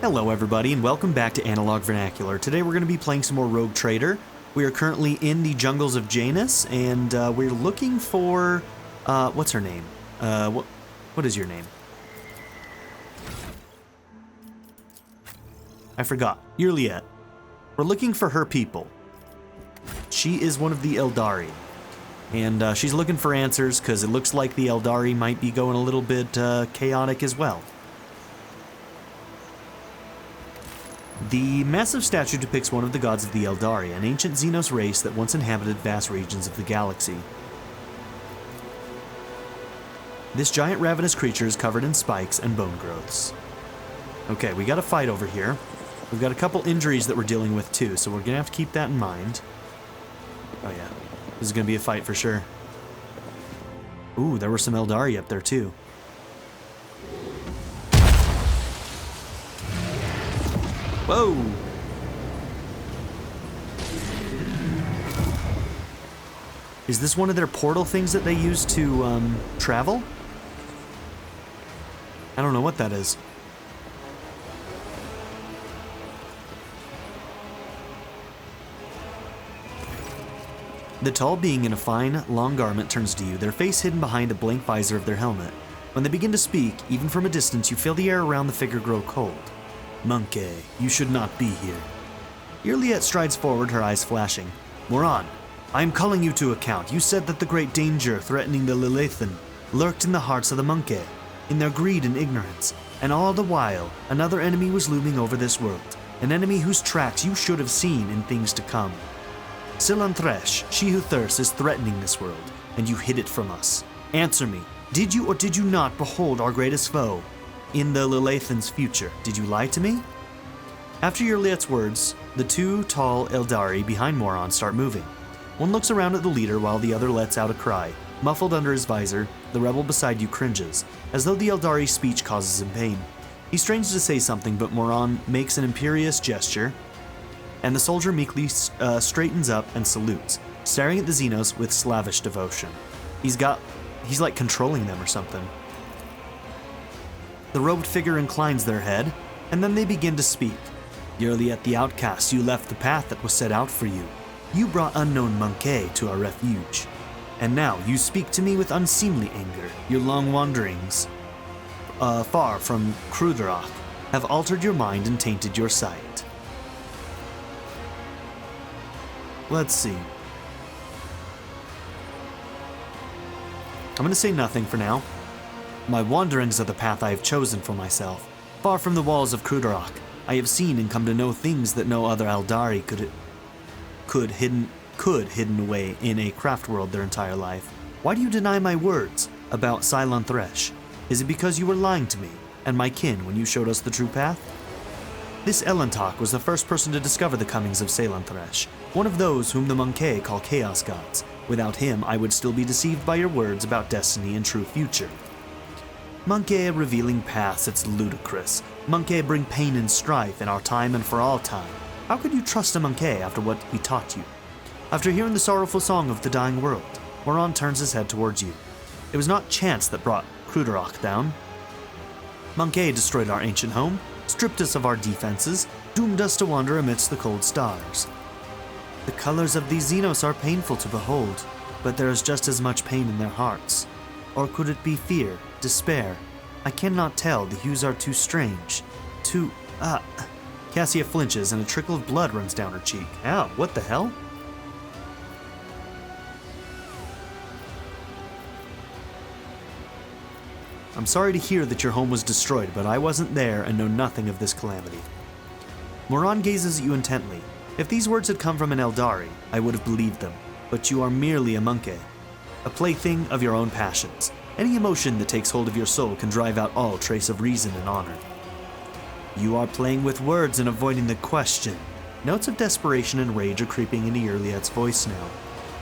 Hello everybody and welcome back to Analog Vernacular. Today we're going to be playing some more Rogue Trader. We are currently in the jungles of Janis and we're looking for, what's her name? What is your name? I forgot. Juliet. We're looking for her people. She is one of the Eldari. And she's looking for answers because it looks like the Eldari might be going a little bit chaotic as well. The massive statue depicts one of the gods of the Eldari, an ancient Xenos race that once inhabited vast regions of the galaxy. This giant ravenous creature is covered in spikes and bone growths. Okay, we got a fight over here. We've got a couple injuries that we're dealing with too, so we're gonna have to keep that in mind. Oh yeah, this is gonna be a fight for sure. Ooh, there were some Eldari up there too. Whoa! Is this one of their portal things that they use to, travel? I don't know what that is. The tall being in a fine, long garment turns to you, their face hidden behind a blank visor of their helmet. When they begin to speak, even from a distance, you feel the air around the figure grow cold. Monkey, you should not be here. Juliet strides forward, her eyes flashing. Moron, I am calling you to account. You said that the great danger threatening the Lilithan lurked in the hearts of the Monkey, in their greed and ignorance, and all the while, another enemy was looming over this world, an enemy whose tracks you should have seen in things to come. Silantresh, she who thirsts, is threatening this world, and you hid it from us. Answer me, did you or did you not behold our greatest foe? In the Lilithan's future, did you lie to me? After Juliet's words, the two tall Eldari behind Moron start moving. One looks around at the leader while the other lets out a cry. Muffled under his visor, the rebel beside you cringes, as though the Eldari's speech causes him pain. He strains to say something, but Moron makes an imperious gesture, and the soldier meekly straightens up and salutes, staring at the Xenos with slavish devotion. He's like controlling them or something. The robed figure inclines their head, and then they begin to speak. Juliet the outcast, you left the path that was set out for you. You brought unknown Monkey to our refuge. And now you speak to me with unseemly anger. Your long wanderings, far from Kruderoth, have altered your mind and tainted your sight. Let's see. I'm gonna say nothing for now. My wanderings are the path I have chosen for myself. Far from the walls of Kruderoth, I have seen and come to know things that no other Eldari could hidden away in a craft world their entire life. Why do you deny my words about Silantresh? Is it because you were lying to me and my kin when you showed us the true path? This Elantok was the first person to discover the comings of Silantresh, one of those whom the Monkey call Chaos Gods. Without him, I would still be deceived by your words about destiny and true future. Monkey revealing paths, it's ludicrous. Monkey bring pain and strife in our time and for all time. How could you trust a Monkey after what he taught you? After hearing the sorrowful song of the dying world, Moron turns his head towards you. It was not chance that brought Kruderoth down. Monkey destroyed our ancient home, stripped us of our defenses, doomed us to wander amidst the cold stars. The colors of these Xenos are painful to behold, but there is just as much pain in their hearts. Or could it be fear, despair? I cannot tell, the hues are too strange. Cassia flinches and a trickle of blood runs down her cheek. Ow, what the hell? I'm sorry to hear that your home was destroyed, but I wasn't there and know nothing of this calamity. Moron gazes at you intently. If these words had come from an Eldari, I would have believed them, but you are merely a Monkey, a plaything of your own passions. Any emotion that takes hold of your soul can drive out all trace of reason and honor. You are playing with words and avoiding the question. Notes of desperation and rage are creeping into Juliet's voice now.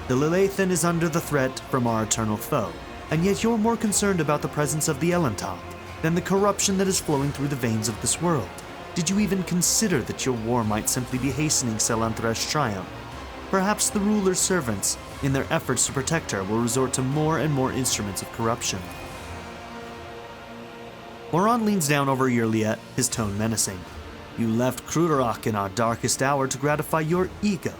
The Lilithan is under the threat from our eternal foe, and yet you're more concerned about the presence of the Elantok than the corruption that is flowing through the veins of this world. Did you even consider that your war might simply be hastening Silantresh's triumph? Perhaps the ruler's servants, in their efforts to protect her, will resort to more and more instruments of corruption. Moron leans down over Juliet, his tone menacing. You left Kruderach in our darkest hour to gratify your ego.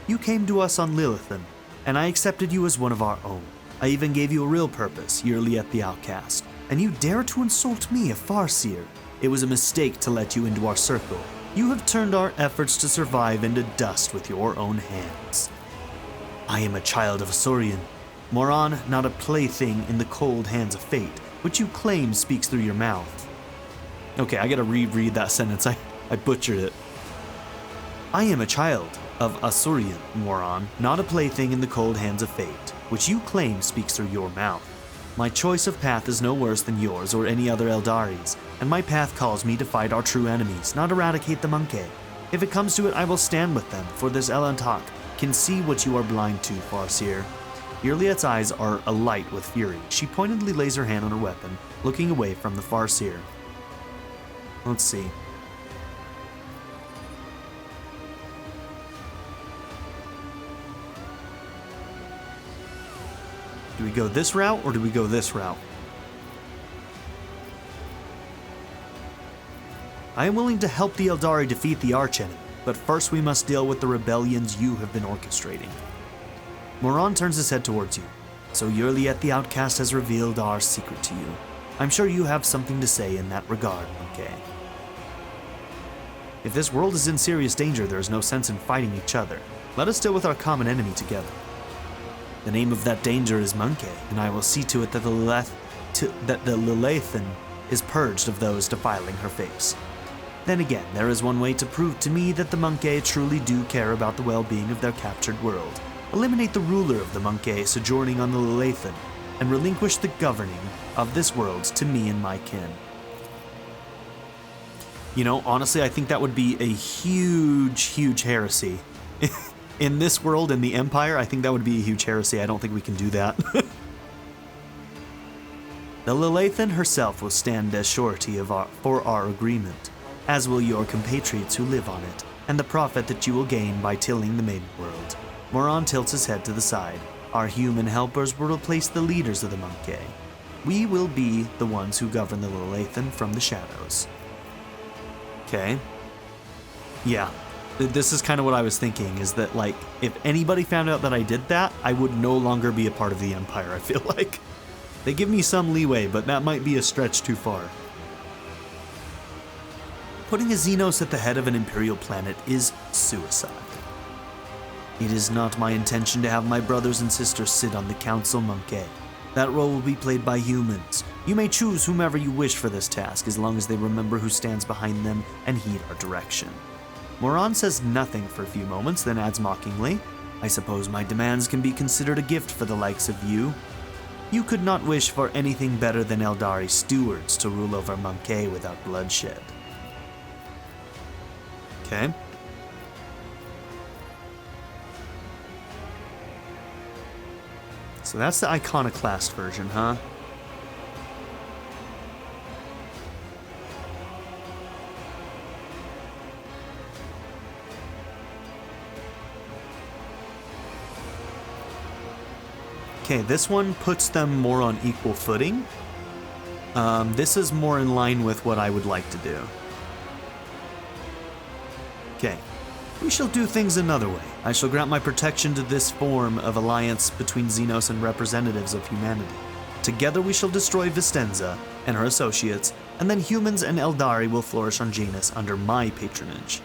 You came to us on Lilithan, and I accepted you as one of our own. I even gave you a real purpose, yearly at the Outcast, and you dare to insult me, a Farseer. It was a mistake to let you into our circle. You have turned our efforts to survive into dust with your own hands. I am a child of Asaurian. Moron, not a plaything in the cold hands of fate, which you claim speaks through your mouth. Okay, I gotta reread that sentence. I butchered it. I am a child of Asaurian, Moron, not a plaything in the cold hands of fate, which you claim speaks through your mouth. My choice of path is no worse than yours or any other Eldari's, and my path calls me to fight our true enemies, not eradicate the monkey. If it comes to it, I will stand with them, for this Elantak can see what you are blind to, Farseer. Yrliet's eyes are alight with fury. She pointedly lays her hand on her weapon, looking away from the Farseer. Let's see. Do we go this route, or do we go this route? I am willing to help the Eldari defeat the archenemy, but first we must deal with the rebellions you have been orchestrating. Moron turns his head towards you. So Yrliet the Outcast has revealed our secret to you. I'm sure you have something to say in that regard, Monkey. If this world is in serious danger, there is no sense in fighting each other. Let us deal with our common enemy together. The name of that danger is Monkey, and I will see to it that the Lilithan is purged of those defiling her face. Then again, there is one way to prove to me that the Monkey truly do care about the well-being of their captured world. Eliminate the ruler of the Monkey sojourning on the Lilithan, and relinquish the governing of this world to me and my kin. You know, honestly, I think that would be a huge heresy. In this world, in the Empire, I think that would be a huge heresy. I don't think we can do that. The Lilithan herself will stand as surety for our agreement, as will your compatriots who live on it, and the profit that you will gain by tilling the Maiden World. Moron tilts his head to the side. Our human helpers will replace the leaders of the Monkey. We will be the ones who govern the Lilithan from the shadows. Okay. Yeah. This is kind of what I was thinking, is that, like, if anybody found out that I did that, I would no longer be a part of the Empire, I feel like. They give me some leeway, but that might be a stretch too far. Putting a Xenos at the head of an Imperial planet is suicide. It is not my intention to have my brothers and sisters sit on the Council, Monkey. That role will be played by humans. You may choose whomever you wish for this task, as long as they remember who stands behind them and heed our direction. Moron says nothing for a few moments, then adds mockingly, I suppose my demands can be considered a gift for the likes of you. You could not wish for anything better than Eldari stewards to rule over Monkey without bloodshed. Okay. So that's the Iconoclast version, huh? Okay, this one puts them more on equal footing. This is more in line with what I would like to do. Okay, we shall do things another way. I shall grant my protection to this form of alliance between Xenos and representatives of humanity. Together we shall destroy Vistenza and her associates, and then humans and Eldari will flourish on Janis under my patronage.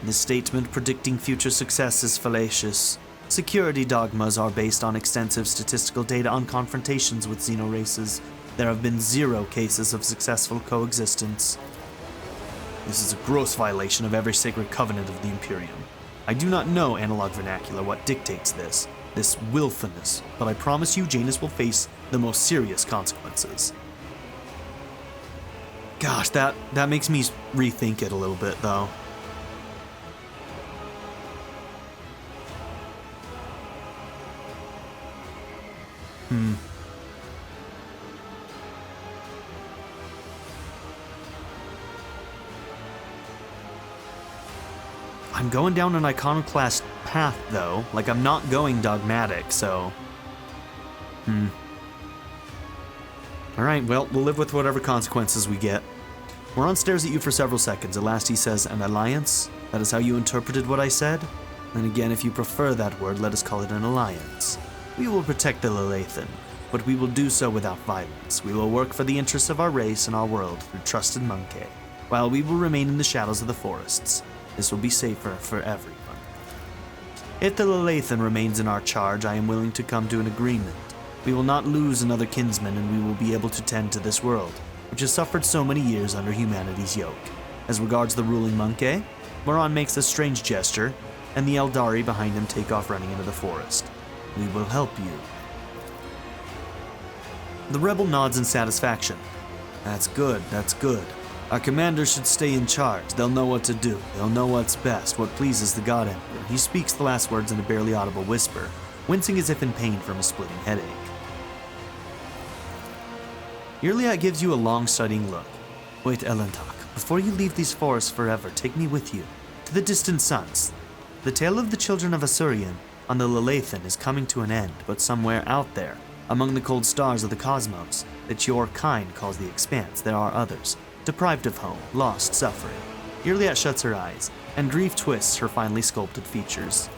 This statement predicting future success is fallacious. Security dogmas are based on extensive statistical data on confrontations with Xeno races. There have been 0 cases of successful coexistence. This is a gross violation of every sacred covenant of the Imperium. I do not know analog vernacular what dictates this willfulness, but I promise you Janis will face the most serious consequences. Gosh, that makes me rethink it a little bit, though. I'm going down an iconoclast path, though. Like, I'm not going dogmatic, so... Alright, well, we'll live with whatever consequences we get. Moron stares at you for several seconds. At last he says, "An alliance? That is how you interpreted what I said? Then again, if you prefer that word, let us call it an alliance. We will protect the Lelathan, but we will do so without violence. We will work for the interests of our race and our world through trusted Monkey, while we will remain in the shadows of the forests. This will be safer for everyone. If the Lelathan remains in our charge, I am willing to come to an agreement. We will not lose another kinsman, and we will be able to tend to this world, which has suffered so many years under humanity's yoke." As regards the ruling Monkey, Moron makes a strange gesture, and the Eldari behind him take off running into the forest. "We will help you." The rebel nods in satisfaction. That's good. Our commander should stay in charge. They'll know what to do. They'll know what's best, what pleases the God Emperor." He speaks the last words in a barely audible whisper, wincing as if in pain from a splitting headache. Yurliat gives you a long, studying look. "Wait, Elentok, before you leave these forests forever, take me with you, to the distant suns. The tale of the children of Asurian on the Lelathan is coming to an end, but somewhere out there, among the cold stars of the cosmos, that your kind calls the Expanse, there are others, deprived of home, lost, suffering." Yurliat shuts her eyes, and grief twists her finely sculpted features.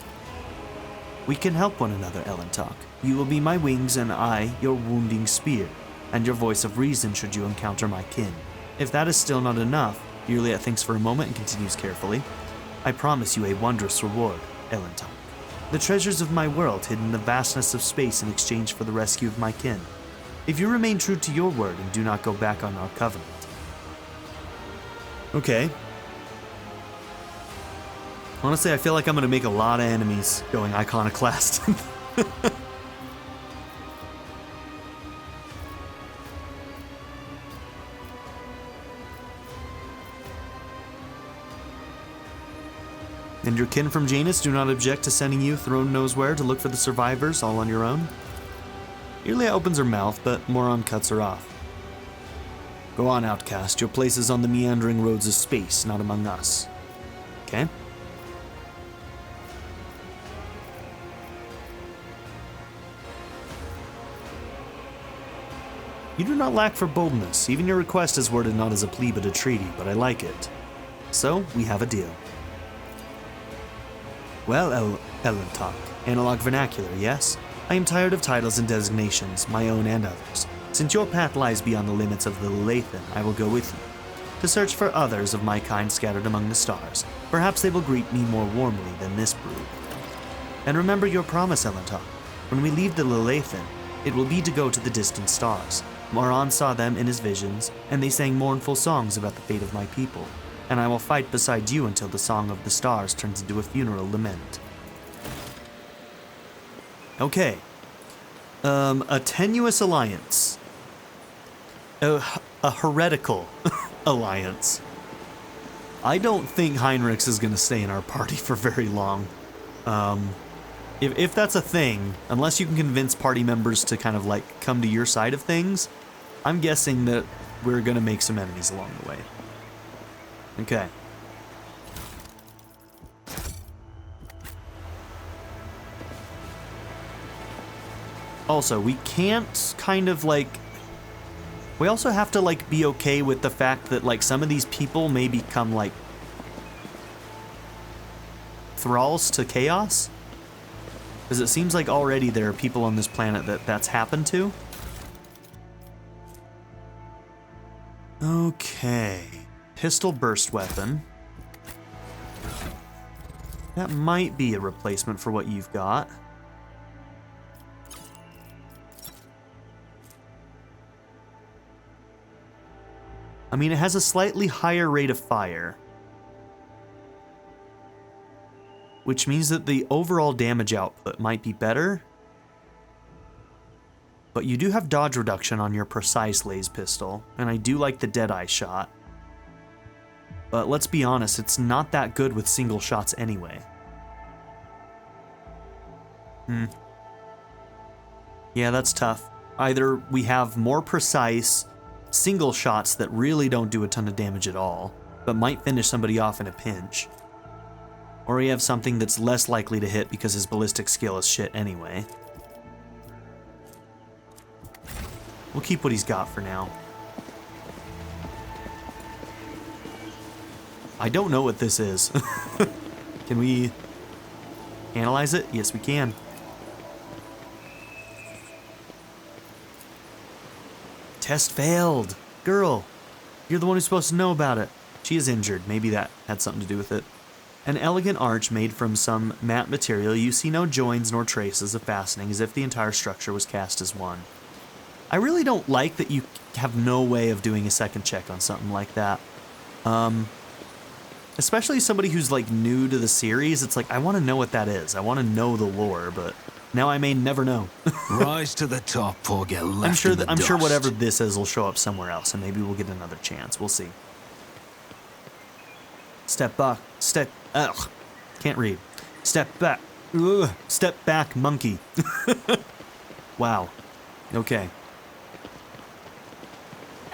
"We can help one another, Elentok. You will be my wings, and I your wounding spear, and your voice of reason should you encounter my kin. If that is still not enough," Yurliat thinks for a moment and continues carefully, "I promise you a wondrous reward, Elentok. The treasures of my world hidden in the vastness of space in exchange for the rescue of my kin. If you remain true to your word and do not go back on our covenant." Okay. Honestly, I feel like I'm going to make a lot of enemies going iconoclast. "And your kin from Janis do not object to sending you throne knows where to look for the survivors all on your own?" Yurliat opens her mouth, but Moron cuts her off. "Go on, outcast. Your place is on the meandering roads of space, not among us." Okay. "You do not lack for boldness. Even your request is worded not as a plea but a treaty, but I like it. So, we have a deal." "Well, Elentok, analog vernacular, yes? I am tired of titles and designations, my own and others. Since your path lies beyond the limits of the Lelathan, I will go with you, to search for others of my kind scattered among the stars. Perhaps they will greet me more warmly than this brood. And remember your promise, Elentok. When we leave the Lelathan, it will be to go to the distant stars. Moron saw them in his visions, and they sang mournful songs about the fate of my people. And I will fight beside you until the song of the stars turns into a funeral lament." Okay. A tenuous alliance. A heretical alliance. I don't think Heinrichs is going to stay in our party for very long. If that's a thing, unless you can convince party members to kind of like come to your side of things, I'm guessing that we're going to make some enemies along the way. Okay. Also, we can't kind of like... We also have to like be okay with the fact that like some of these people may become like thralls to chaos. Because it seems like already there are people on this planet that's happened to. Okay. Pistol burst weapon. That might be a replacement for what you've got. I mean, it has a slightly higher rate of fire, which means that the overall damage output might be better. But you do have dodge reduction on your precise laser pistol, and I do like the Deadeye shot. But let's be honest, it's not that good with single shots anyway. Yeah, that's tough. Either we have more precise single shots that really don't do a ton of damage at all, but might finish somebody off in a pinch. Or we have something that's less likely to hit because his ballistic skill is shit anyway. We'll keep what he's got for now. I don't know what this is. Can we analyze it? Yes, we can. Test failed. Girl, you're the one who's supposed to know about it. She is injured. Maybe that had something to do with it. An elegant arch made from some matte material. You see no joins nor traces of fastening, as if the entire structure was cast as one. I really don't like that you have no way of doing a second check on something like that. Especially somebody who's like new to the series. It's like, I want to know what that is. I want to know the lore, but now I may never know. Rise to the top or get left in the I'm sure dust. whatever this is will show up somewhere else, and maybe we'll get another chance. We'll see. Step back. Ugh. Can't read. Step back. Ugh. Step back, monkey. Wow. Okay.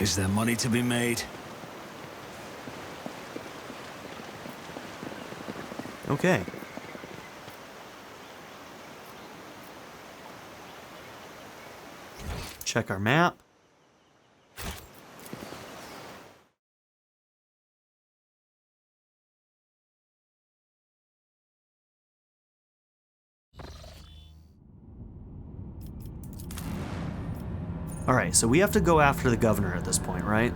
Is there money to be made? Okay. Check our map. All right, so we have to go after the governor at this point, right?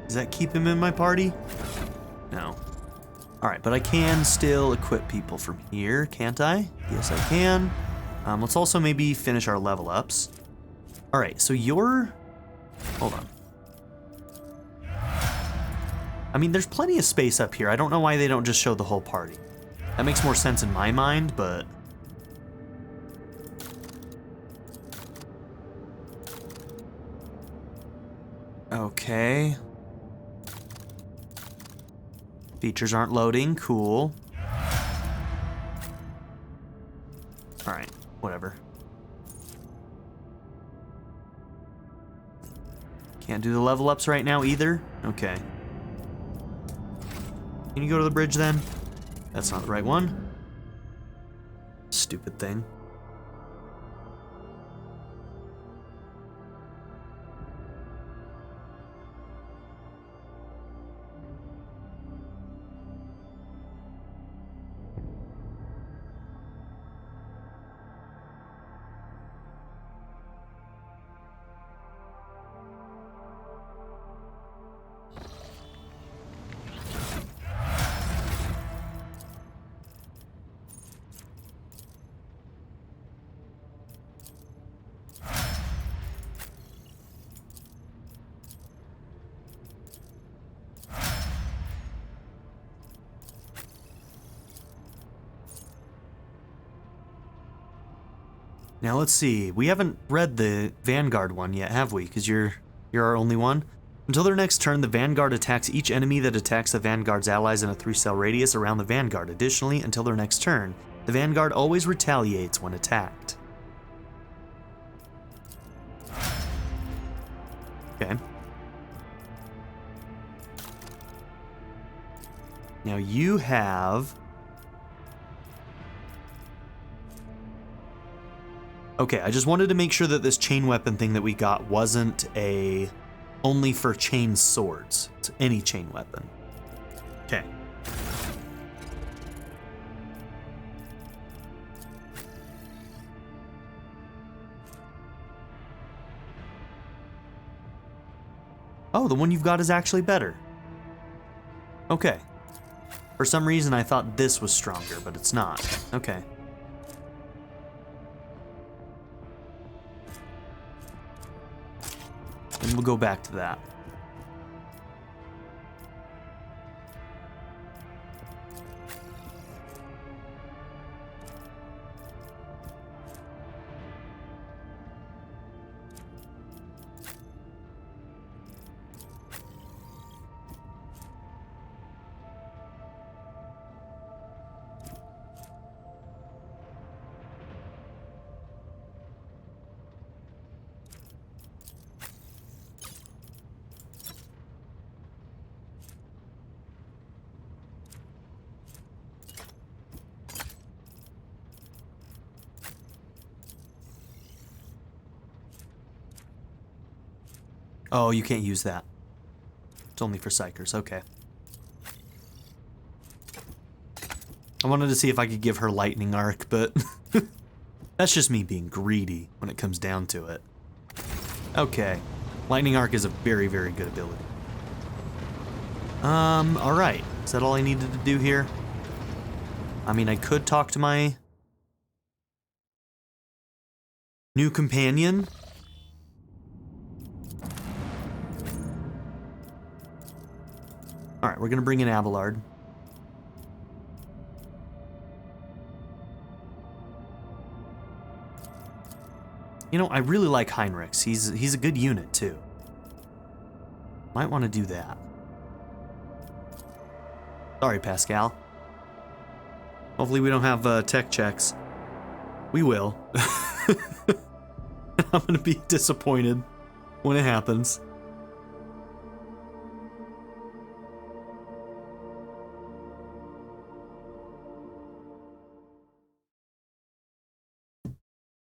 Does that keep him in my party? No. All right, but I can still equip people from here, can't I? Yes, I can. Let's also maybe finish our level ups. All right, so you're... Hold on. I mean, there's plenty of space up here. I don't know why they don't just show the whole party. That makes more sense in my mind, but... Okay. Features aren't loading. Cool. Alright, whatever. Can't do the level ups right now either? Okay. Can you go to the bridge then? That's not the right one. Stupid thing. Now let's see. We haven't read the Vanguard one yet, have we? Because you're our only one. Until their next turn, the Vanguard attacks each enemy that attacks the Vanguard's allies in a 3-cell radius around the Vanguard. Additionally, until their next turn, the Vanguard always retaliates when attacked. Okay. Now you have... Okay, I just wanted to make sure that this chain weapon thing that we got wasn't a only for chain swords. It's any chain weapon. Okay. Oh, the one you've got is actually better. Okay. For some reason I thought this was stronger, but it's not. Okay. And we'll go back to that. Oh, you can't use that. It's only for psychers, okay. I wanted to see if I could give her lightning arc, but that's just me being greedy when it comes down to it. Okay. Lightning arc is a very, very good ability. Alright. Is that all I needed to do here? I mean, I could talk to my new companion. Alright, we're gonna bring in Abelard. You know, I really like Heinrichs. He's a good unit, too. Might want to do that. Sorry, Pascal. Hopefully we don't have tech checks. We will. I'm gonna be disappointed when it happens.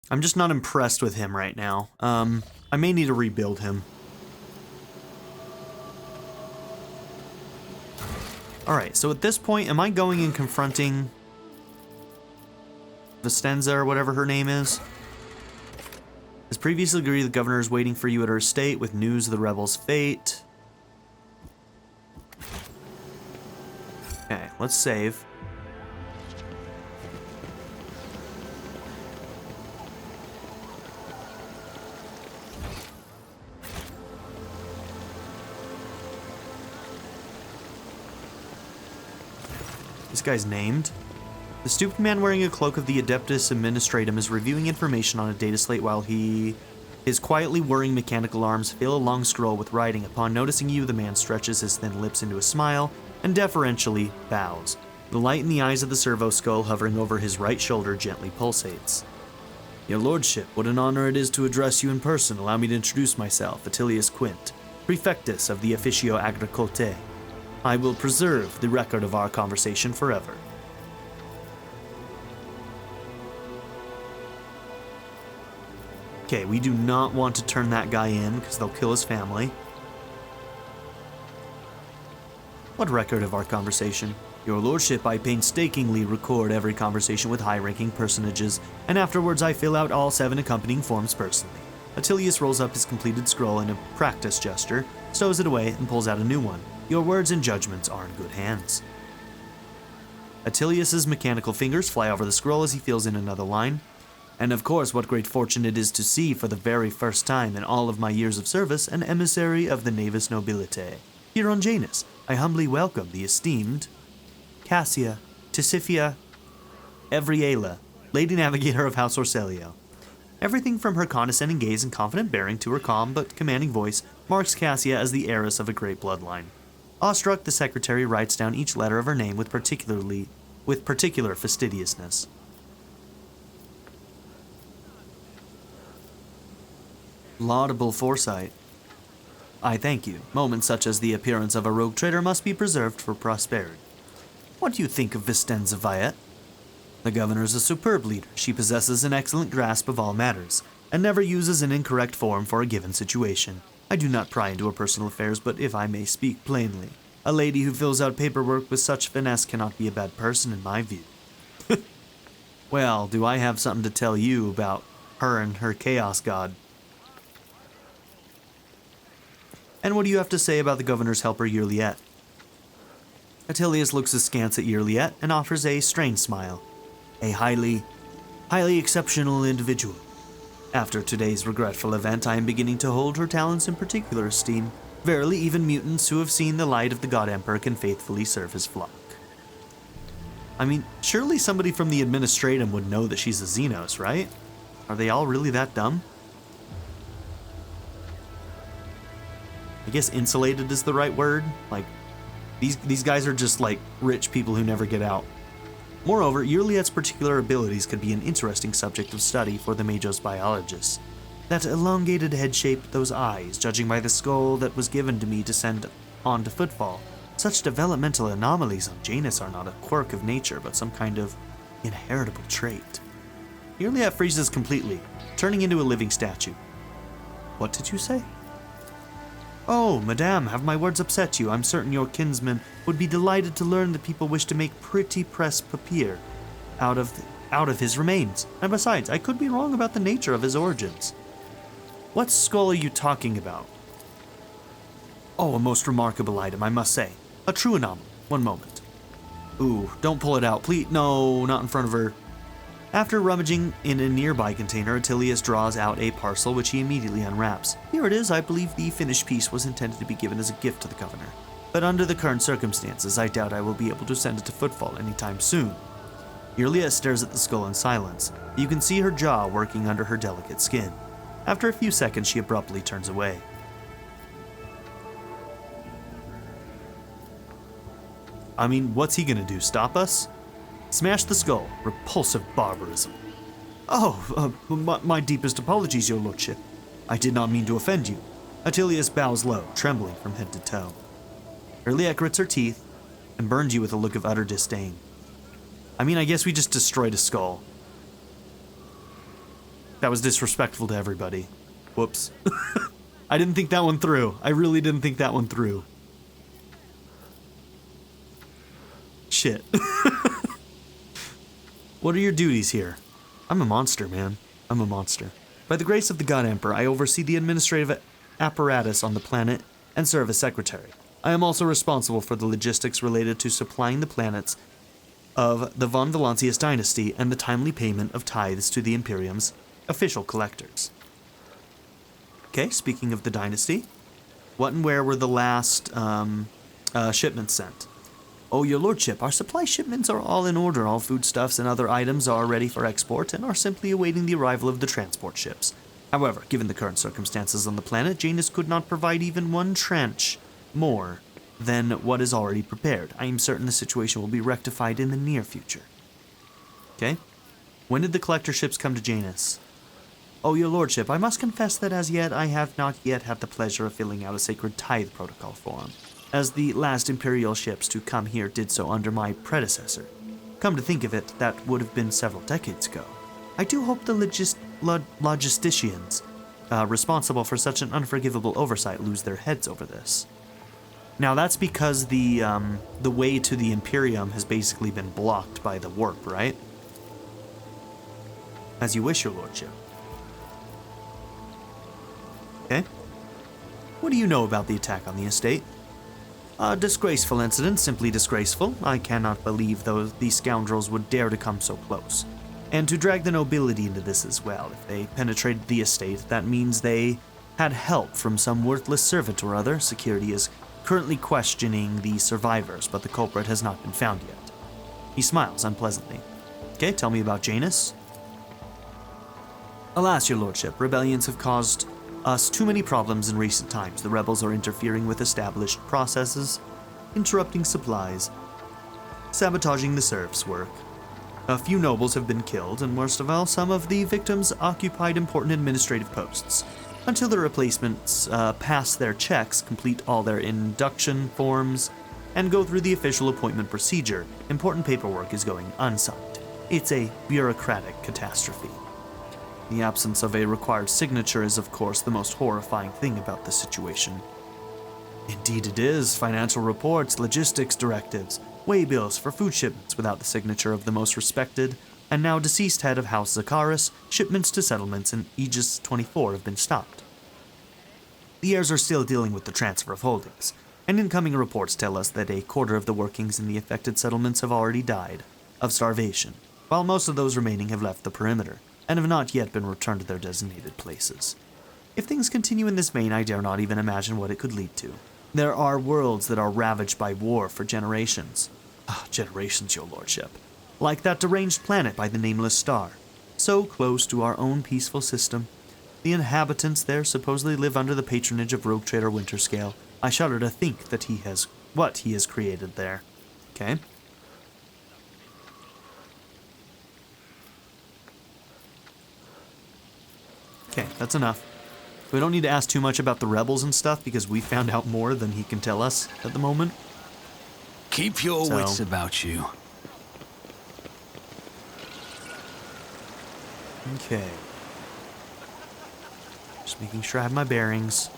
I'm just not impressed with him right now. I may need to rebuild him. Alright, so at this point, am I going and confronting Vistenza or whatever her name is? As previously agreed, the governor is waiting for you at her estate with news of the rebels' fate. Okay, let's save. This guy's named. The stupid man wearing a cloak of the Adeptus Administratum is reviewing information on a data slate while his quietly whirring mechanical arms fill a long scroll with writing. Upon noticing you, the man stretches his thin lips into a smile and deferentially bows. The light in the eyes of the servo skull hovering over his right shoulder gently pulsates. Your lordship, what an honor it is to address you in person. Allow me to introduce myself, Attilius Quint, Prefectus of the Officio Agricolte. I will preserve the record of our conversation forever. Okay, we do not want to turn that guy in because they'll kill his family. What record of our conversation? Your lordship, I painstakingly record every conversation with high-ranking personages, and afterwards I fill out all 7 accompanying forms personally. Attilius rolls up his completed scroll in a practice gesture, stows it away, and pulls out a new one. Your words and judgments are in good hands. Attilius's mechanical fingers fly over the scroll as he fills in another line. And of course, what great fortune it is to see for the very first time in all of my years of service an emissary of the Navis Nobilite. Here on Janis, I humbly welcome the esteemed Cassia Tisifia Evriela, Lady Navigator of House Orselio. Everything from her condescending gaze and confident bearing to her calm but commanding voice marks Cassia as the heiress of a great bloodline. Awestruck, the secretary writes down each letter of her name with particular fastidiousness. Laudable foresight. I thank you. Moments such as the appearance of a rogue trader must be preserved for prosperity. What do you think of Vistenza Viet? The governor is a superb leader. She possesses an excellent grasp of all matters, and never uses an incorrect form for a given situation. I do not pry into her personal affairs, but if I may speak plainly, a lady who fills out paperwork with such finesse cannot be a bad person in my view. Well, do I have something to tell you about her and her chaos god? And what do you have to say about the governor's helper, Yerliet? Attilius looks askance at Yerliet and offers a strange smile. A highly exceptional individual. After today's regretful event, I am beginning to hold her talents in particular esteem. Verily, even mutants who have seen the light of the God Emperor can faithfully serve his flock. I mean, surely somebody from the Administratum would know that she's a Xenos, right? Are they all really that dumb? I guess insulated is the right word. Like, these guys are just like rich people who never get out. Moreover, Yerliet's particular abilities could be an interesting subject of study for the Majos biologists. That elongated head shape, those eyes, judging by the skull that was given to me to send on to Footfall. Such developmental anomalies on Janis are not a quirk of nature, but some kind of inheritable trait. Yerliet freezes completely, turning into a living statue. What did you say? Oh, madame, have my words upset you? I'm certain your kinsman would be delighted to learn that people wish to make pretty press papier out of his remains. And besides, I could be wrong about the nature of his origins. What skull are you talking about? Oh, a most remarkable item, I must say. A true anomaly. One moment. Ooh, don't pull it out, please. No, not in front of her. After rummaging in a nearby container, Attilius draws out a parcel which he immediately unwraps. Here it is. I believe the finished piece was intended to be given as a gift to the governor. But under the current circumstances, I doubt I will be able to send it to Footfall anytime soon. Yulia stares at the skull in silence. You can see her jaw working under her delicate skin. After a few seconds, she abruptly turns away. I mean, what's he gonna do, stop us? Smash the skull. Repulsive barbarism. Oh, my deepest apologies, your lordship. I did not mean to offend you. Attilius bows low, trembling from head to toe. Yulia grits her teeth and burns you with a look of utter disdain. I mean, I guess we just destroyed a skull. That was disrespectful to everybody. Whoops. I didn't think that one through. I really didn't think that one through. Shit. What are your duties here? I'm a monster, man. I'm a monster. By the grace of the God Emperor, I oversee the administrative apparatus on the planet and serve as secretary. I am also responsible for the logistics related to supplying the planets of the Von Valancius dynasty and the timely payment of tithes to the Imperium's official collectors. Okay, speaking of the dynasty, what and where were the last shipments sent? Oh, your lordship, our supply shipments are all in order. All foodstuffs and other items are ready for export and are simply awaiting the arrival of the transport ships. However, given the current circumstances on the planet, Janis could not provide even one tranche more than what is already prepared. I am certain the situation will be rectified in the near future. Okay. When did the collector ships come to Janis? Oh, your lordship, I must confess that as yet I have not yet had the pleasure of filling out a sacred tithe protocol form, as the last Imperial ships to come here did so under my predecessor. Come to think of it, that would have been several decades ago. I do hope the logisticians responsible for such an unforgivable oversight lose their heads over this. Now that's because the way to the Imperium has basically been blocked by the warp, right? As you wish, your lordship. Okay. What do you know about the attack on the estate? A disgraceful incident, simply disgraceful. I cannot believe these scoundrels would dare to come so close. And to drag the nobility into this as well. If they penetrated the estate, that means they had help from some worthless servant or other. Security is currently questioning the survivors, but the culprit has not been found yet. He smiles unpleasantly. Okay, tell me about Janis. Alas, your lordship, rebellions have caused us too many problems in recent times. The rebels are interfering with established processes, interrupting supplies, sabotaging the serfs' work. A few nobles have been killed, and worst of all, some of the victims occupied important administrative posts. Until the replacements pass their checks, complete all their induction forms, and go through the official appointment procedure, important paperwork is going unsigned. It's a bureaucratic catastrophe. The absence of a required signature is, of course, the most horrifying thing about the situation. Indeed it is. Financial reports, logistics directives, waybills for food shipments without the signature of the most respected and now deceased head of House Valancius, shipments to settlements in Aegis 24 have been stopped. The heirs are still dealing with the transfer of holdings, and incoming reports tell us that a quarter of the workings in the affected settlements have already died of starvation, while most of those remaining have left the perimeter and have not yet been returned to their designated places. If things continue in this vein, I dare not even imagine what it could lead to. There are worlds that are ravaged by war for generations. Generations, your lordship. Like that deranged planet by the nameless star. So close to our own peaceful system. The inhabitants there supposedly live under the patronage of rogue trader Winterscale. I shudder to think that what he has created there. Okay. Okay, that's enough. We don't need to ask too much about the rebels and stuff because we found out more than he can tell us at the moment. Keep your wits about you. Okay. Just making sure I have my bearings.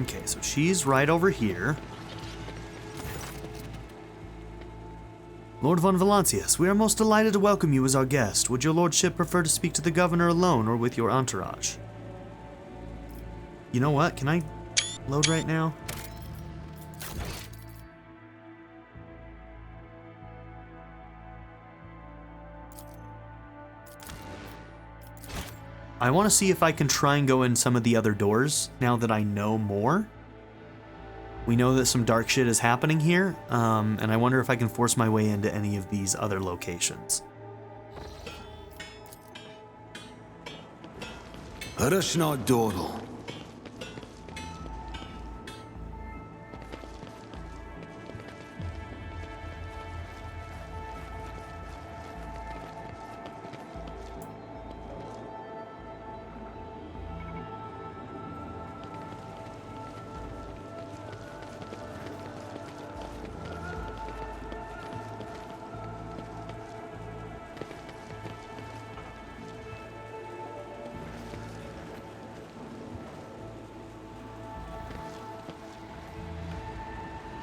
Okay, so she's right over here. Lord von Valancius, we are most delighted to welcome you as our guest. Would your lordship prefer to speak to the governor alone or with your entourage? You know what? Can I load right now? I want to see if I can try and go in some of the other doors now that I know more. We know that some dark shit is happening here, and I wonder if I can force my way into any of these other locations. Rashna Dordal.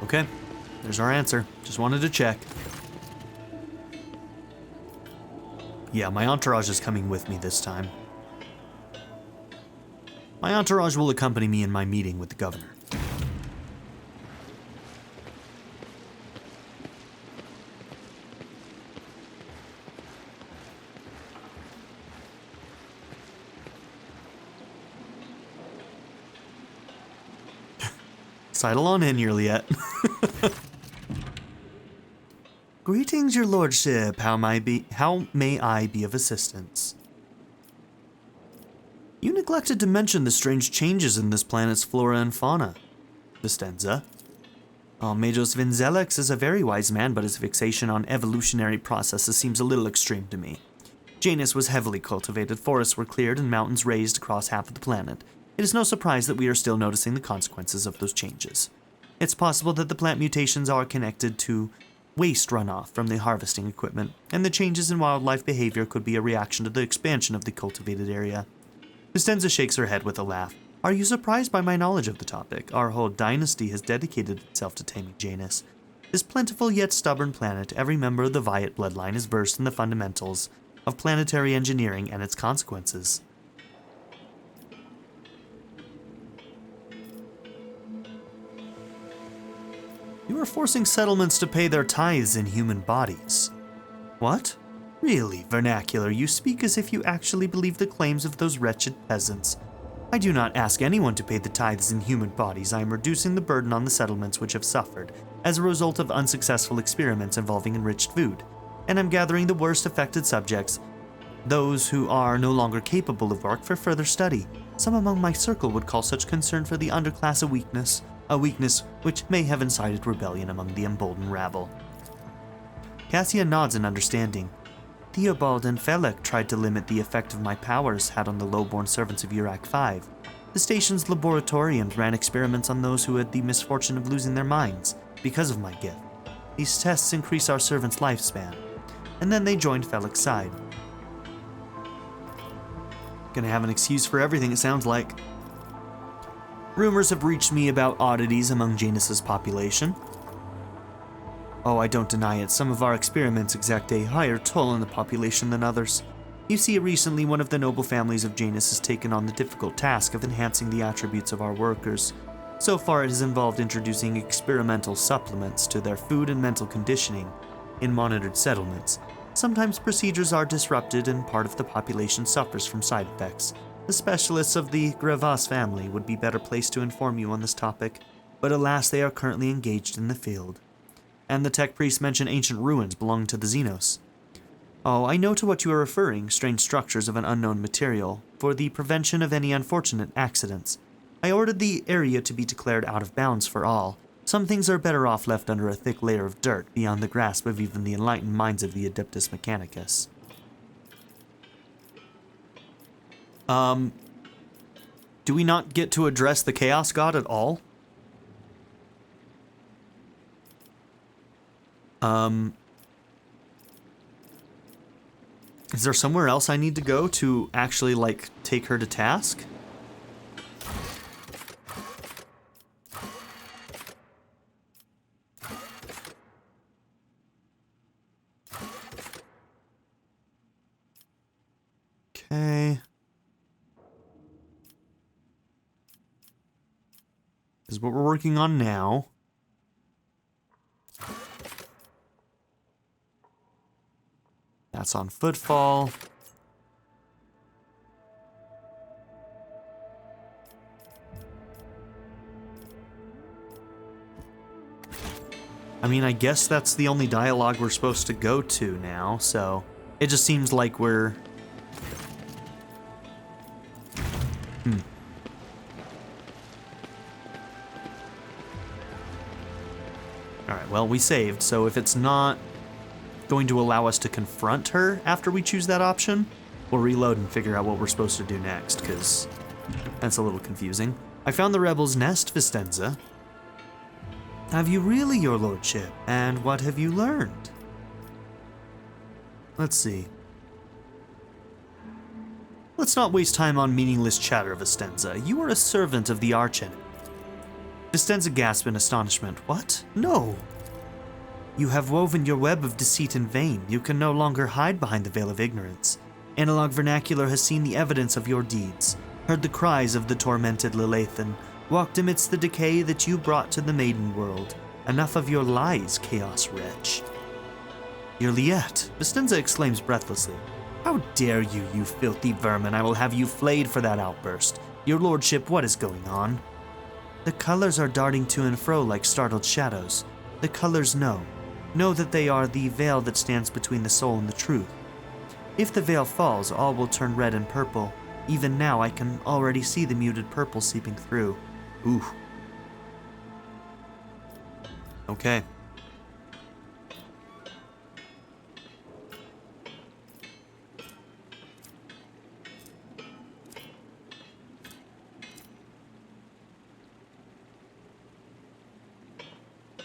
Okay, there's our answer. Just wanted to check. Yeah, my entourage is coming with me this time. My entourage will accompany me in my meeting with the governor. Sidle on in, Juliet. Greetings, your lordship. How may I be of assistance? You neglected to mention the strange changes in this planet's flora and fauna, Vistenza. Majos Vinzelix is a very wise man, but his fixation on evolutionary processes seems a little extreme to me. Janis was heavily cultivated, forests were cleared, and mountains raised across half of the planet. It is no surprise that we are still noticing the consequences of those changes. It's possible that the plant mutations are connected to waste runoff from the harvesting equipment, and the changes in wildlife behavior could be a reaction to the expansion of the cultivated area. Vistenza shakes her head with a laugh. Are you surprised by my knowledge of the topic? Our whole dynasty has dedicated itself to taming Janis. This plentiful yet stubborn planet, every member of the Viet bloodline is versed in the fundamentals of planetary engineering and its consequences. You are forcing settlements to pay their tithes in human bodies. What? Really, vernacular, you speak as if you actually believe the claims of those wretched peasants. I do not ask anyone to pay the tithes in human bodies. I am reducing the burden on the settlements which have suffered as a result of unsuccessful experiments involving enriched food, and I'm gathering the worst affected subjects, those who are no longer capable of work, for further study. Some among my circle would call such concern for the underclass a weakness which may have incited rebellion among the emboldened rabble. Cassia nods in understanding. Theobald and Felek tried to limit the effect of my powers had on the low-born servants of Urak 5. The station's laboratoriums ran experiments on those who had the misfortune of losing their minds because of my gift. These tests increase our servants' lifespan. And then they joined Felek's side. Gonna have an excuse for everything, it sounds like. Rumors have reached me about oddities among Janis's population. Oh, I don't deny it. Some of our experiments exact a higher toll on the population than others. You see, recently one of the noble families of Janis has taken on the difficult task of enhancing the attributes of our workers. So far, it has involved introducing experimental supplements to their food and mental conditioning in monitored settlements. Sometimes procedures are disrupted and part of the population suffers from side effects. The specialists of the Grevas family would be better placed to inform you on this topic, but alas, they are currently engaged in the field. And the tech priests mention ancient ruins belonging to the Xenos. Oh, I know to what you are referring, strange structures of an unknown material, for the prevention of any unfortunate accidents. I ordered the area to be declared out of bounds for all. Some things are better off left under a thick layer of dirt, beyond the grasp of even the enlightened minds of the Adeptus Mechanicus. Do we not get to address the Chaos God at all? Is there somewhere else I need to go to actually, like, take her to task? is what we're working on now. That's on footfall. I mean, I guess that's the only dialogue we're supposed to go to now, so it just seems like we're... Alright, well, we saved, so if it's not going to allow us to confront her after we choose that option, we'll reload and figure out what we're supposed to do next, because that's a little confusing. I found the rebels' nest, Vistenza. Have you really, your lordship? And what have you learned? Let's see. Let's not waste time on meaningless chatter, Vistenza. You are a servant of the archenemy. Vistenza gasped in astonishment. What? No. You have woven your web of deceit in vain. You can no longer hide behind the veil of ignorance. Analog vernacular has seen the evidence of your deeds, heard the cries of the tormented Lilithan, walked amidst the decay that you brought to the maiden world. Enough of your lies, chaos wretch. Your Liette, Vistenza exclaims breathlessly. How dare you, you filthy vermin! I will have you flayed for that outburst. Your lordship, what is going on? The colors are darting to and fro like startled shadows. The colors know that they are the veil that stands between the soul and the truth. If the veil falls, all will turn red and purple. Even now, I can already see the muted purple seeping through. Ooh. Okay.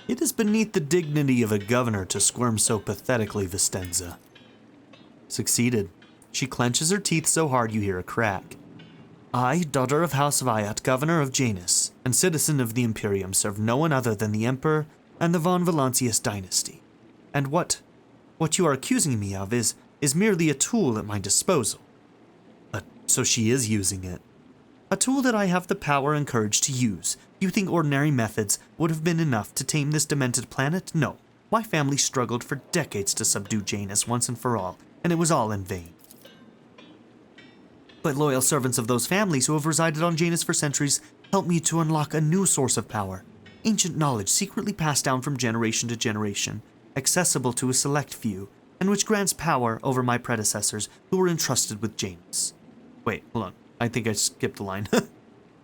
It is beneath the dignity of a governor to squirm so pathetically, Vistenza. Succeeded. She clenches her teeth so hard you hear a crack. I, daughter of House Valancius, governor of Janis, and citizen of the Imperium, serve no one other than the Emperor and the Von Valancius dynasty. And what you are accusing me of is merely a tool at my disposal. So she is using it. A tool that I have the power and courage to use. You think ordinary methods would have been enough to tame this demented planet? No. My family struggled for decades to subdue Janis once and for all, and it was all in vain. But loyal servants of those families who have resided on Janis for centuries helped me to unlock a new source of power. Ancient knowledge secretly passed down from generation to generation, accessible to a select few, and which grants power over my predecessors who were entrusted with Janis. Wait, hold on. I think I skipped the line.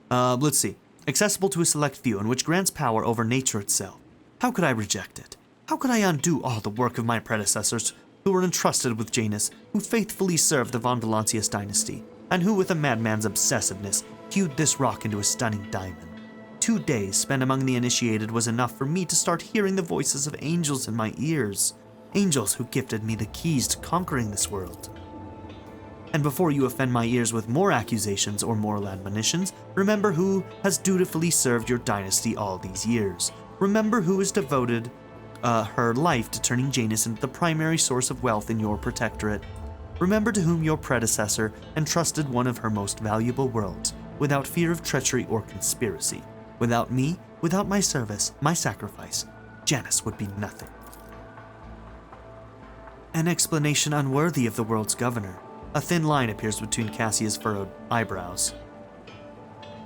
Let's see. Accessible to a select few, and which grants power over nature itself. How could I reject it? How could I undo all the work of my predecessors who were entrusted with Janis, who faithfully served the Von Valancius dynasty, and who with a madman's obsessiveness hewed this rock into a stunning diamond? 2 days spent among the initiated was enough for me to start hearing the voices of angels in my ears. Angels who gifted me the keys to conquering this world. And before you offend my ears with more accusations or moral admonitions, remember who has dutifully served your dynasty all these years. Remember who has devoted her life to turning Janis into the primary source of wealth in your protectorate. Remember to whom your predecessor entrusted one of her most valuable worlds, without fear of treachery or conspiracy. Without me, without my service, my sacrifice, Janis would be nothing. An explanation unworthy of the world's governor. A thin line appears between Cassia's furrowed eyebrows.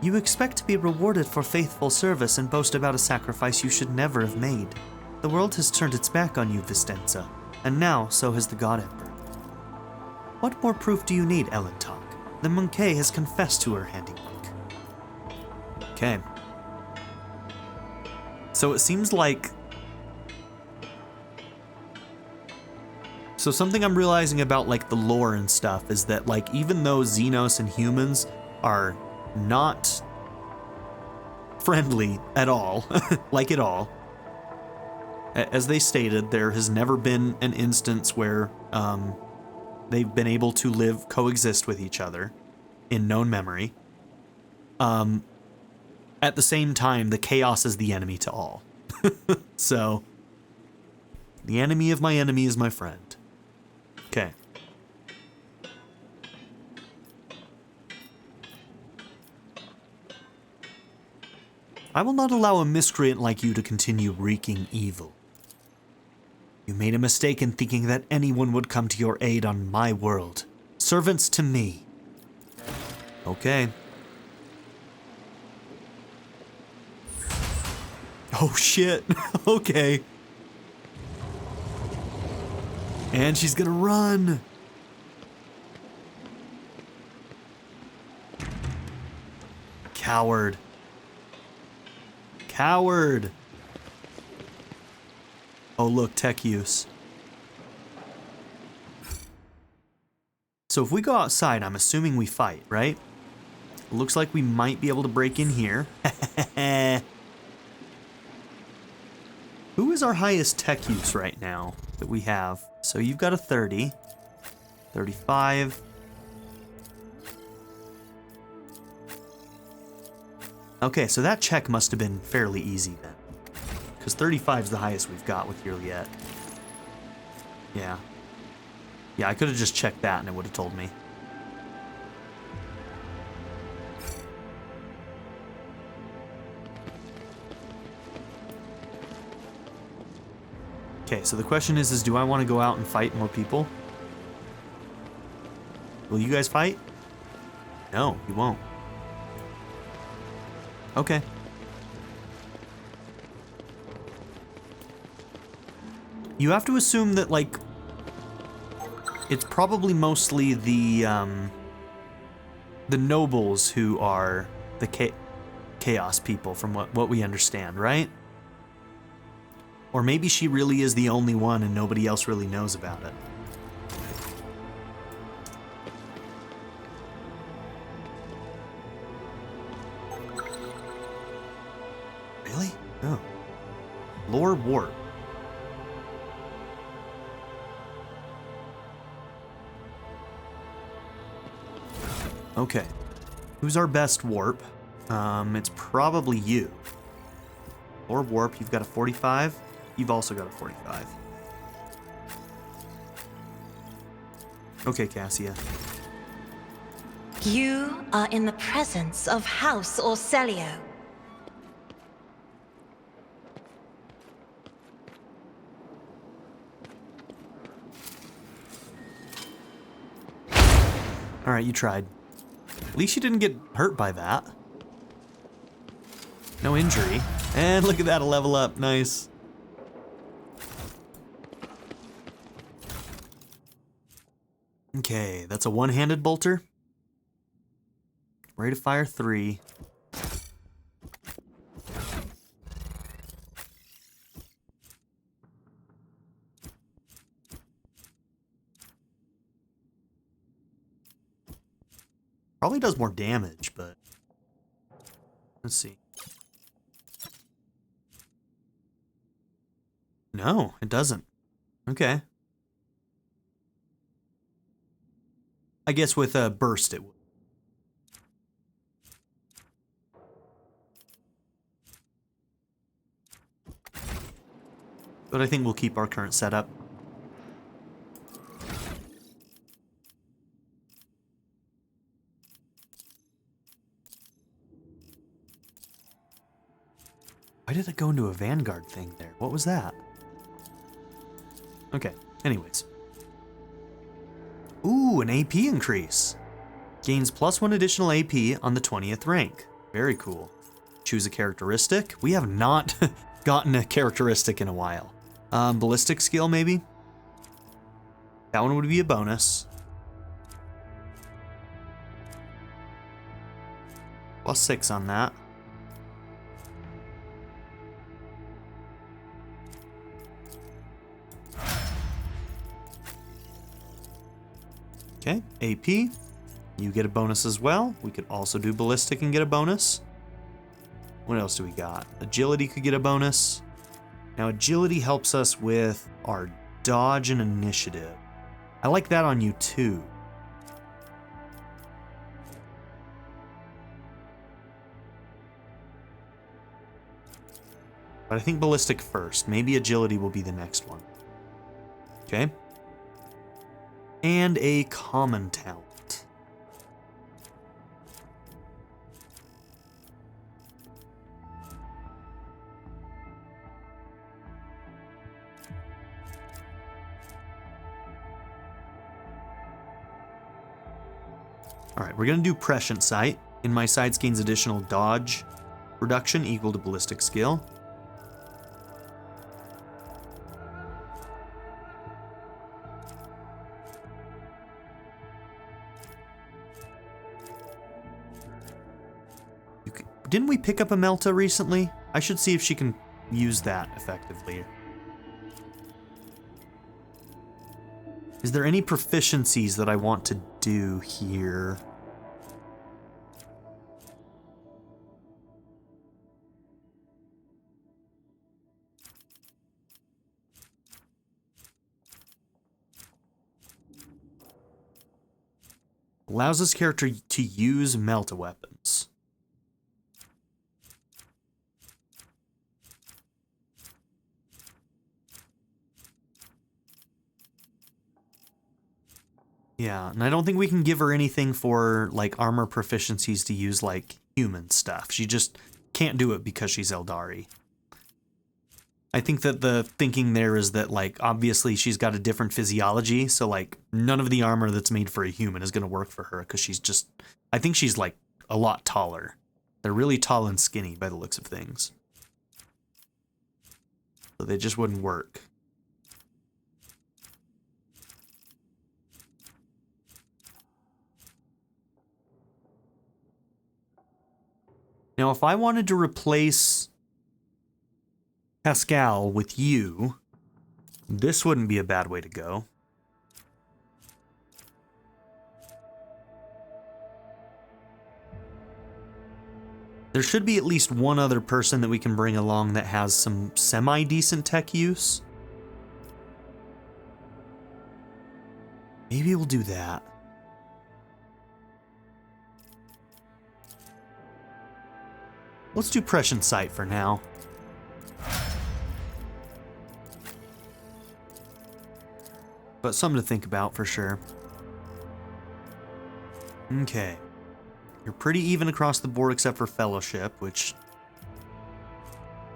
You expect to be rewarded for faithful service and boast about a sacrifice you should never have made. The world has turned its back on you, Vistenza, and now so has the God Emperor. What more proof do you need, Elentok? The Monkey has confessed to her handiwork. Okay. So it seems like... So something I'm realizing about, like, the lore and stuff is that, like, even though Xenos and humans are not friendly at all, like at all, as they stated, there has never been an instance where they've been able to coexist with each other in known memory. At the same time, the chaos is the enemy to all. So, the enemy of my enemy is my friend. Okay. I will not allow a miscreant like you to continue wreaking evil. You made a mistake in thinking that anyone would come to your aid on my world. Servants to me. Okay. Oh shit. Okay. And she's gonna run. Coward. Coward. Oh look, tech use. So if we go outside, I'm assuming we fight, right? Looks like we might be able to break in here. Who is our highest tech use right now that we have? So you've got a 30. 35. Okay, so that check must have been fairly easy then. Because 35 is the highest we've got with your yet. Yeah. Yeah, I could have just checked that and it would have told me. Okay, so the question is do I want to go out and fight more people? Will you guys fight? No, you won't. Okay. You have to assume that, like, it's probably mostly the nobles who are the chaos people from what we understand, right? Or maybe she really is the only one and nobody else really knows about it. Really? Oh. Lore warp. Okay. Who's our best warp? It's probably you. Lore warp, you've got a 45. You've also got a 45. Okay, Cassia. You are in the presence of House Valancius. Alright, you tried. At least you didn't get hurt by that. No injury. And look at that, a level up. Nice. Okay, that's a one-handed bolter. Rate of fire 3. Probably does more damage, but let's see. No, it doesn't. Okay. I guess with a burst it would. But I think we'll keep our current setup. Why did it go into a Vanguard thing there? What was that? Okay, anyways. Ooh, an AP increase. Gains +1 additional AP on the 20th rank. Very cool. Choose a characteristic. We have not gotten a characteristic in a while. Ballistic skill, maybe? That one would be a bonus. +6 on that. Okay, AP. You get a bonus as well. We could also do ballistic and get a bonus. What else do we got? Agility could get a bonus. Now agility helps us with our dodge and initiative. I like that on you too. But I think ballistic first. Maybe agility will be the next one. Okay. And a common talent. Alright, we're gonna do Prescient Sight. In my sights gains additional dodge reduction equal to ballistic skill. Didn't we pick up a Melta recently? I should see if she can use that effectively. Is there any proficiencies that I want to do here? Allows this character to use Melta weapons. Yeah, and I don't think we can give her anything for, like, armor proficiencies to use, like, human stuff. She just can't do it because she's Eldari. I think that the thinking there is that, like, obviously she's got a different physiology, so, like, none of the armor that's made for a human is going to work for her, because she's just... I think she's, like, a lot taller. They're really tall and skinny by the looks of things. So they just wouldn't work. Now, if I wanted to replace Pascal with you, this wouldn't be a bad way to go. There should be at least one other person that we can bring along that has some semi-decent tech use. Maybe we'll do that. Let's do Prescient Sight for now. But something to think about for sure. Okay. You're pretty even across the board except for Fellowship, which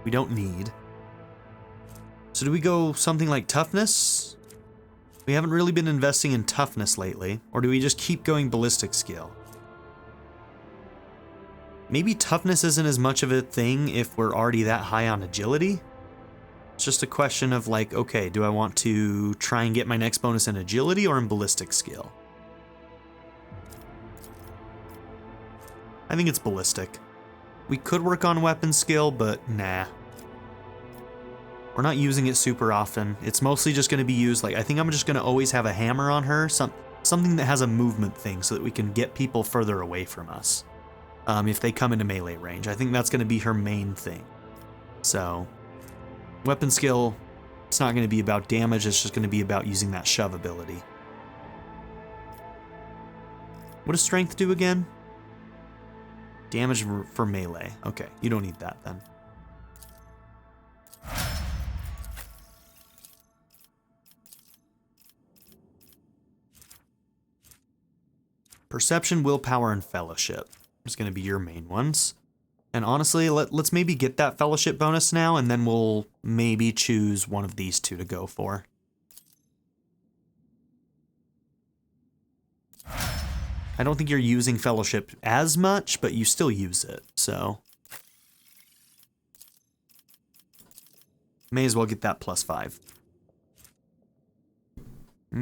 we don't need. So do we go something like Toughness? We haven't really been investing in Toughness lately. Or do we just keep going Ballistic Skill? Maybe Toughness isn't as much of a thing if we're already that high on Agility. It's just a question of like, okay, do I want to try and get my next bonus in Agility or in Ballistic Skill? I think it's Ballistic. We could work on Weapon Skill, but nah. We're not using it super often. It's mostly just going to be used, like, I think I'm just going to always have a hammer on her, something that has a movement thing so that we can get people further away from us. If they come into melee range. I think that's going to be her main thing. So, Weapon Skill, it's not going to be about damage, it's just going to be about using that shove ability. What does Strength do again? Damage for melee. Okay, you don't need that then. Perception, Willpower, and Fellowship is going to be your main ones. And honestly, let's maybe get that Fellowship bonus now, and then we'll maybe choose one of these two to go for. I don't think you're using Fellowship as much, but you still use it, so... May as well get that +5.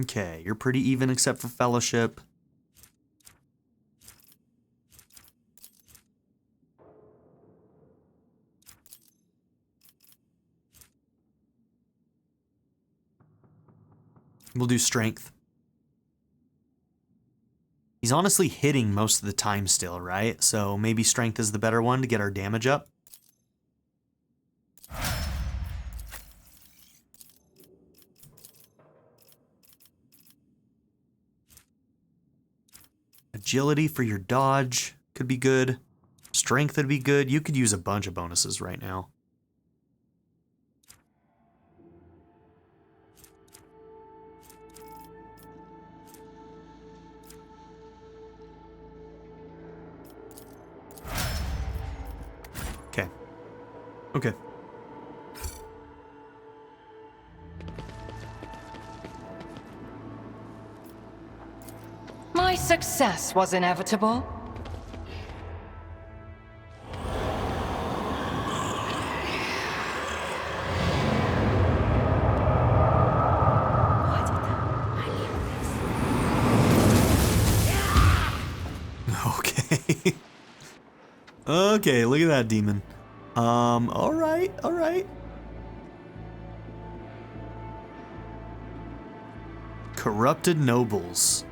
Okay, you're pretty even except for Fellowship. We'll do Strength. He's honestly hitting most of the time still, right? So maybe Strength is the better one to get our damage up. Agility for your dodge could be good. Strength would be good. You could use a bunch of bonuses right now. Okay. My My success was inevitable. Okay. Okay, look at that demon. Alright, alright. Corrupted nobles.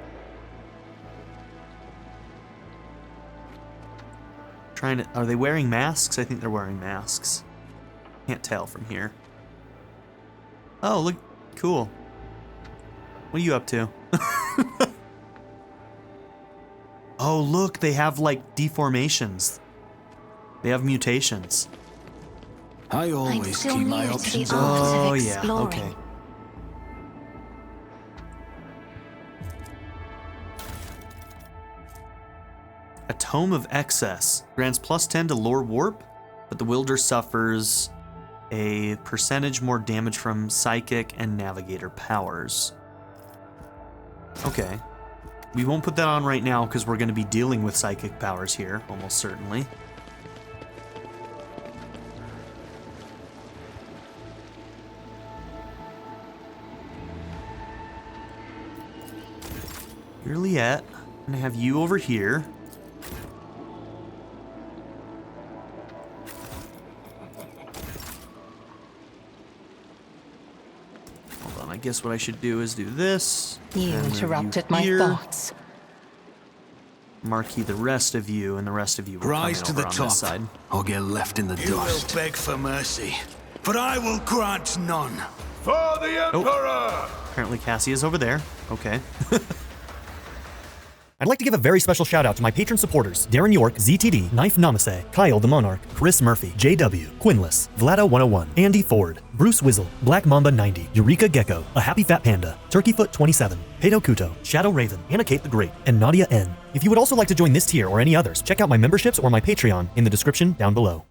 Are they wearing masks? I think they're wearing masks. Can't tell from here. Oh, look, cool. What are you up to? Oh, look, they have like deformations. They have mutations. I always still keep my new to the options art open. of Oh, yeah, exploring. okay. A Tome of Excess grants +10 to Lore Warp, but the wielder suffers a percentage more damage from Psychic and Navigator powers. Okay. We won't put that on right now because we're going to be dealing with Psychic powers here, almost certainly. You're Liette. I'm going to have you over here. Hold on, I guess what I should do is do this. You and move interrupted you my here. thoughts. Marquee the rest of you, and the rest of you will Rise come to in the over on top, this side. or get left in the You will dust. beg for mercy. But I will grant none. For the Emperor! Apparently Cassie is over there. Okay. I'd like to give a very special shout out to my patron supporters: Darren York, ZTD, Knife Namaste, Kyle the Monarch, Chris Murphy, JW, Quinless, Vlado101, Andy Ford, Bruce Wizzle, Black Mamba 90, Eureka Gecko, A Happy Fat Panda, Turkeyfoot 27, Pedo Kuto, Shadow Raven, Anna Kate the Great, and Nadia N. If you would also like to join this tier or any others, check out my memberships or my Patreon in the description down below.